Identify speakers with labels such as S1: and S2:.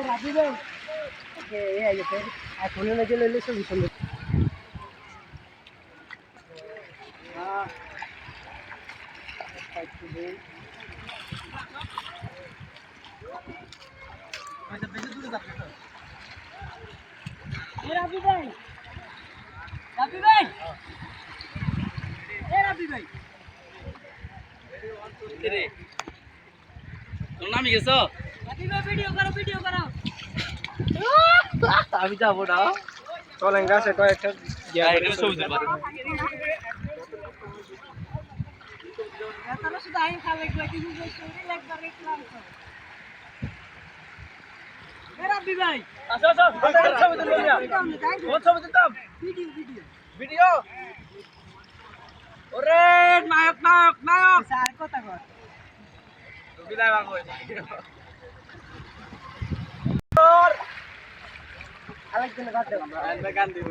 S1: রাজি ভাই এই আইছে এখন না গেলে সব সুন্দর হ্যাঁ আচ্ছা বেশি দূরে যাচ্ছে তো এ রাজি ভাই এ রাজি ভাই রে তোর নামই গেছো রাজি ভাই ভিডিও করো আমি যাবো না চলেন গাছে কয়েকটা ছবি তুলবো ভিডিও ওরে নায়ক স্যার কথা কর বিদায় বাংলা আরেকদিন গান দেব